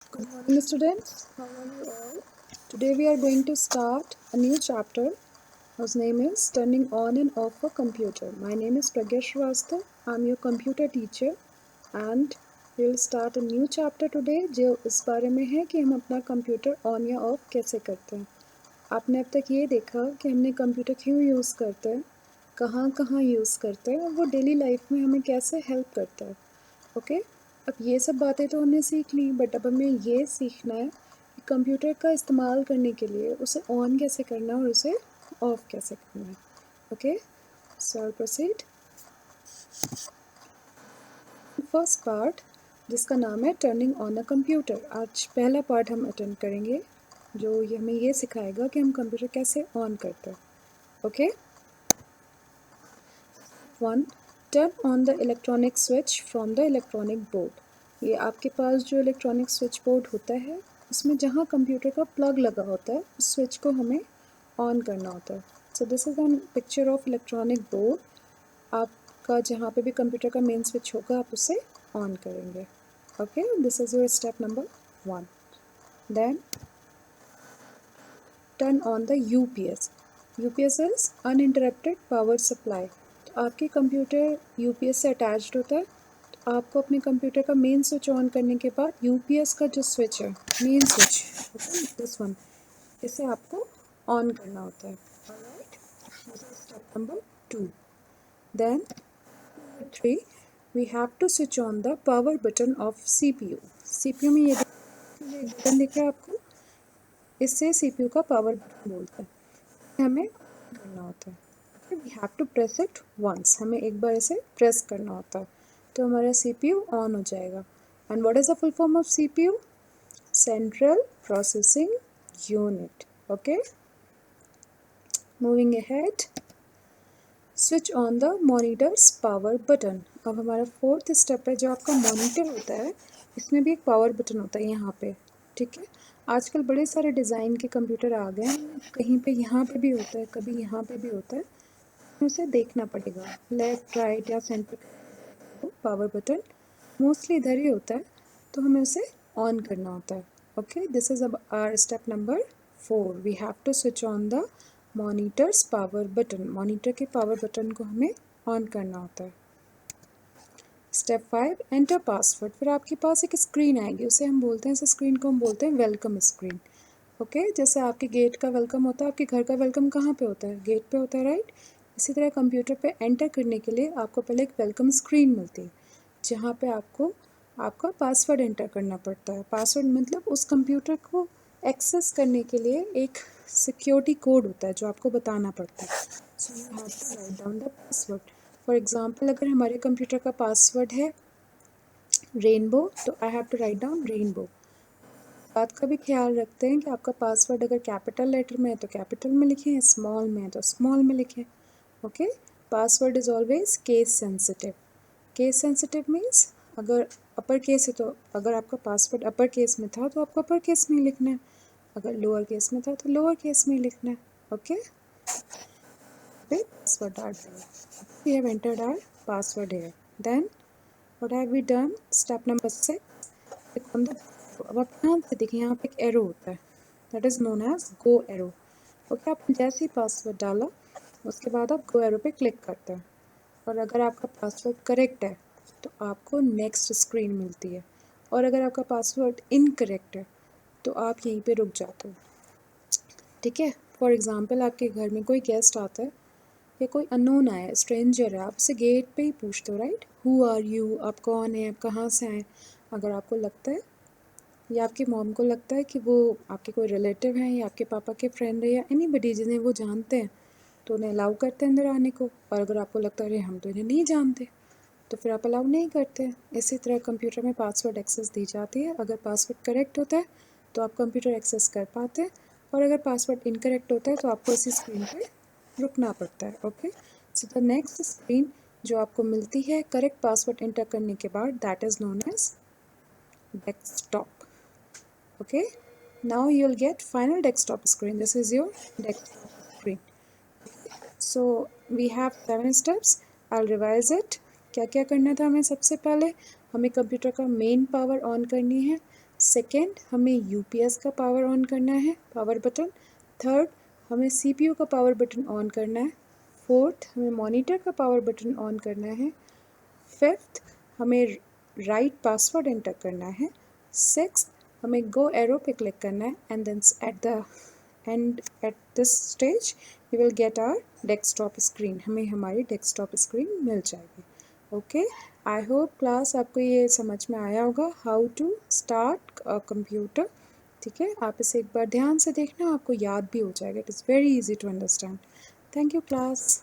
Good morning, students. How are you all? Today we are going to start a new chapter whose name is Turning On and Off a Computer. My name is Pragya Shrivastava. I'm your computer teacher and we will start a new chapter today जो इस बारे में है कि हम अपना computer on या of कैसे करते हैं। आपने अब तक ये देखा कि हमने कंप्यूटर क्यों यूज़ करते हैं, कहाँ कहाँ यूज़ करते हैं और वो डेली लाइफ में हमें कैसे हेल्प करता है। ओके, अब ये सब बातें तो हमने सीख ली, बट अब हमें ये सीखना है कि कंप्यूटर का इस्तेमाल करने के लिए उसे ऑन कैसे करना है और उसे ऑफ कैसे करना है। Okay, so I proceed. First part जिसका नाम है टर्निंग ऑन अ कंप्यूटर। आज पहला पार्ट हम अटेंड करेंगे जो हमें ये सिखाएगा कि हम कंप्यूटर कैसे ऑन करते हैं। Okay, 1. Turn on the electronic switch from the electronic board. ये आपके पास जो इलेक्ट्रॉनिक स्विच बोर्ड होता है उसमें जहाँ कंप्यूटर का प्लग लगा होता है उस स्विच को हमें ऑन करना होता है। So this is an picture of electronic board. आपका जहाँ पे भी कंप्यूटर का मेन स्विच होगा आप उसे ऑन करेंगे। Okay, this is your step number 1. Then turn on the UPS. UPS is uninterrupted power supply. तो आपके कंप्यूटर यूपीएस से अटैच्ड होता है। तो आपको अपने कंप्यूटर का मेन स्विच ऑन करने के बाद यूपीएस का जो स्विच है, main switch, okay, this one, इसे आपको ऑन करना होता है। Alright, this is step number 2. Then 3, we have to switch on the power button of CPU. CPU में ये बटन दिख रहा है आपको, इससे सीपीयू का पावर बटन बोलते हैं। हमें करना होता है, we have to press it once, हमें एक बार इसे प्रेस करना होता है तो हमारा सीपीयू ऑन हो जाएगा। And what is the full form of CPU? Central processing unit. Okay, moving ahead, switch on the monitors power button. अब हमारा फोर्थ स्टेप है, जो आपका मॉनिटर होता है इसमें भी एक पावर बटन होता है यहाँ पे। ठीक है, आजकल बड़े सारे डिज़ाइन के कंप्यूटर आ गए हैं, कहीं पे यहाँ पे भी होता है, कभी यहाँ पे भी होता है, उसे देखना पड़ेगा लेफ्ट राइट या सेंटर। पावर बटन मोस्टली इधर ही होता है तो हमें उसे ऑन करना होता है। ओके, दिस इज अब our step number 4. We have to switch on the monitors power button. Monitor के पावर बटन को हमें ऑन करना होता है। Step 5, enter password. फिर आपके पास एक स्क्रीन आएगी, उसे हम बोलते हैं, इस स्क्रीन को हम बोलते हैं वेलकम स्क्रीन। ओके, जैसे आपके गेट का वेलकम होता है, आपके घर का वेलकम कहाँ पे होता है? गेट पे होता है, राइट? इसी तरह कंप्यूटर पे एंटर करने के लिए आपको पहले एक वेलकम स्क्रीन मिलती है जहाँ पे आपको आपका पासवर्ड एंटर करना पड़ता है। पासवर्ड मतलब उस कंप्यूटर को एक्सेस करने के लिए एक सिक्योरिटी कोड होता है जो आपको बताना पड़ता है। So you have to write down the password. For example, अगर हमारे कंप्यूटर का पासवर्ड है रेनबो, तो I have to write down rainbow. बात का भी ख्याल रखते हैं कि आपका पासवर्ड अगर कैपिटल लेटर में है तो कैपिटल में लिखें, स्मॉल में है तो स्मॉल में लिखें। Okay, password is always case sensitive. Case sensitive means अगर अपर केस है तो अगर आपका पासवर्ड अपर केस में था तो आपको अपर केस में लिखना है, अगर लोअर केस में था तो लोअर केस में लिखना है। ओके, पासवर्ड डाल देंगे। We have entered our password here. Then what have we done? Step number 6. Click on the, अब आप ध्यान से देखिए, यहाँ पे एक एरो होता है, that is known as go arrow. Okay, आपने जैसे ही पासवर्ड डाला उसके बाद आप गो एरो पे क्लिक करते हैं और अगर आपका पासवर्ड करेक्ट है तो आपको नेक्स्ट स्क्रीन मिलती है, और अगर आपका पासवर्ड इनकरेक्ट है तो आप यहीं पे रुक जाते हो। ठीक है, फॉर एग्ज़ाम्पल आपके घर में कोई गेस्ट आता है या कोई अननोन आया है, स्ट्रेंजर है, आप उससे गेट पे ही पूछते हो, राइट? हु आर यू, आप कौन है, आप कहाँ से आए। अगर आपको लगता है या आपकी मॉम को लगता है कि वो आपके कोई रिलेटिव हैं या आपके पापा के फ्रेंड है या एनीबडी जिन्हें वो जानते हैं, तो उन्हें अलाउ करते हैं अंदर आने को। और अगर आपको लगता है अरे हम तो इन्हें नहीं जानते, तो फिर आप अलाउ नहीं करते। इसी तरह कंप्यूटर में पासवर्ड एक्सेस दी जाती है। अगर पासवर्ड करेक्ट होता है तो आप कंप्यूटर एक्सेस कर पाते हैं, और अगर पासवर्ड इनकरेक्ट होता है तो आपको इसी स्क्रीन पे रुकना पड़ता है। Okay, so the next screen जो आपको मिलती है करेक्ट पासवर्ड एंटर करने के बाद, that is known as desktop. Okay, now you'll get final desktop screen. This is your desktop screen. So we have 7 steps. I'll revise it. क्या क्या करना था हमें? सबसे पहले हमें कंप्यूटर का मेन पावर ऑन करनी है, सेकेंड, हमें यूपीएस का पावर ऑन करना है, पावर बटन। थर्ड, हमें सीपीयू का पावर बटन ऑन करना है। फोर्थ, हमें मॉनिटर का पावर बटन ऑन करना है। फिफ्थ, हमें राइट पासवर्ड एंटर करना है। सिक्स्थ, हमें गो एरो पे क्लिक करना है and then at this stage we will get our desktop screen, हमें हमारी डेस्कटॉप स्क्रीन मिल जाएगी। ओके, आई होप क्लास आपको ये समझ में आया होगा how to start a computer. ठीक है, आप इसे एक बार ध्यान से देखना, आपको याद भी हो जाएगा। It is very easy to understand. Thank you class.